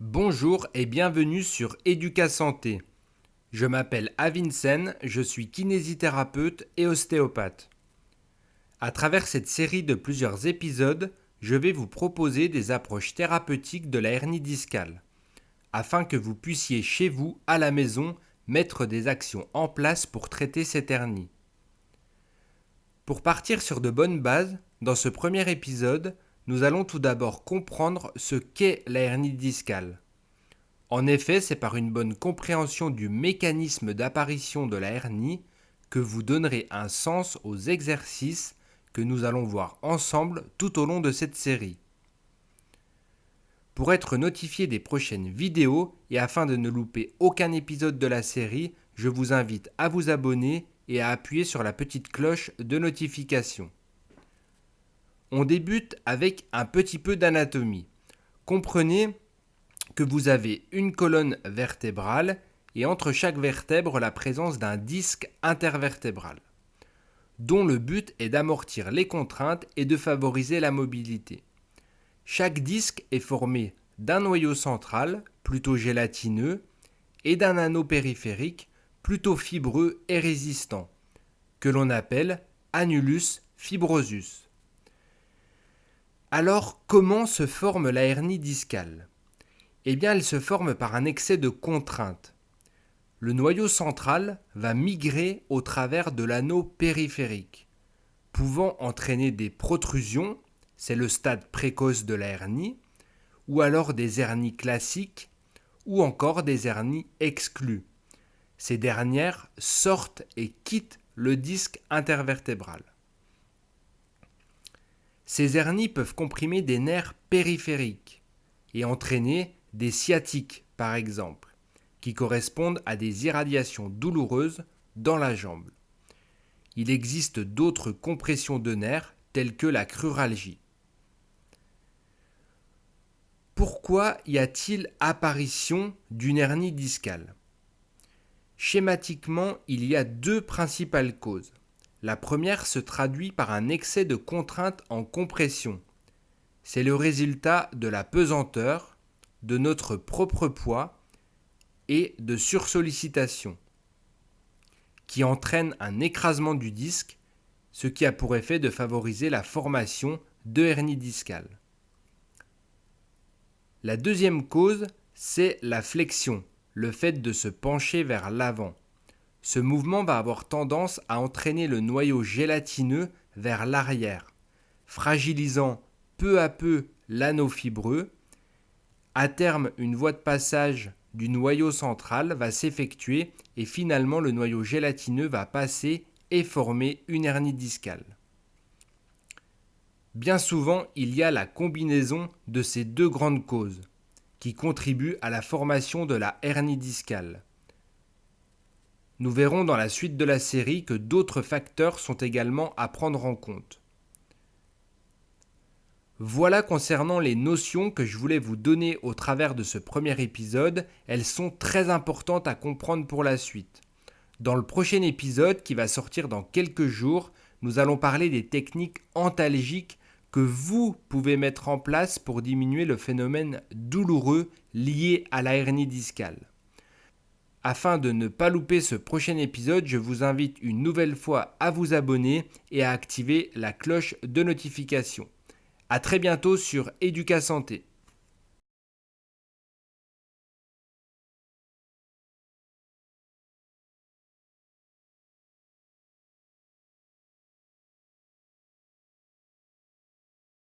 Bonjour et bienvenue sur Educasanté. Je m'appelle Avinsen, je suis kinésithérapeute et ostéopathe. À travers cette série de plusieurs épisodes, je vais vous proposer des approches thérapeutiques de la hernie discale, afin que vous puissiez chez vous, à la maison, mettre des actions en place pour traiter cette hernie. Pour partir sur de bonnes bases, dans ce premier épisode, nous allons tout d'abord comprendre ce qu'est la hernie discale. En effet, c'est par une bonne compréhension du mécanisme d'apparition de la hernie que vous donnerez un sens aux exercices que nous allons voir ensemble tout au long de cette série. Pour être notifié des prochaines vidéos et afin de ne louper aucun épisode de la série, je vous invite à vous abonner et à appuyer sur la petite cloche de notification. On débute avec un petit peu d'anatomie. Comprenez que vous avez une colonne vertébrale et entre chaque vertèbre la présence d'un disque intervertébral, dont le but est d'amortir les contraintes et de favoriser la mobilité. Chaque disque est formé d'un noyau central, plutôt gélatineux, et d'un anneau périphérique, plutôt fibreux et résistant, que l'on appelle annulus fibrosus. Alors, comment se forme la hernie discale ? Eh bien, elle se forme par un excès de contrainte. Le noyau central va migrer au travers de l'anneau périphérique, pouvant entraîner des protrusions, c'est le stade précoce de la hernie, ou alors des hernies classiques, ou encore des hernies exclues. Ces dernières sortent et quittent le disque intervertébral. Ces hernies peuvent comprimer des nerfs périphériques et entraîner des sciatiques, par exemple, qui correspondent à des irradiations douloureuses dans la jambe. Il existe d'autres compressions de nerfs, telles que la cruralgie. Pourquoi y a-t-il apparition d'une hernie discale ? Schématiquement, il y a deux principales causes. La première se traduit par un excès de contrainte en compression. C'est le résultat de la pesanteur, de notre propre poids et de sursollicitation, qui entraîne un écrasement du disque, ce qui a pour effet de favoriser la formation de hernie discale. La deuxième cause, c'est la flexion, le fait de se pencher vers l'avant. Ce mouvement va avoir tendance à entraîner le noyau gélatineux vers l'arrière, fragilisant peu à peu l'anneau fibreux. À terme, une voie de passage du noyau central va s'effectuer et finalement le noyau gélatineux va passer et former une hernie discale. Bien souvent, il y a la combinaison de ces deux grandes causes qui contribuent à la formation de la hernie discale. Nous verrons dans la suite de la série que d'autres facteurs sont également à prendre en compte. Voilà concernant les notions que je voulais vous donner au travers de ce premier épisode. Elles sont très importantes à comprendre pour la suite. Dans le prochain épisode qui va sortir dans quelques jours, nous allons parler des techniques antalgiques que vous pouvez mettre en place pour diminuer le phénomène douloureux lié à la hernie discale. Afin de ne pas louper ce prochain épisode, je vous invite une nouvelle fois à vous abonner et à activer la cloche de notification. À très bientôt sur Educasanté.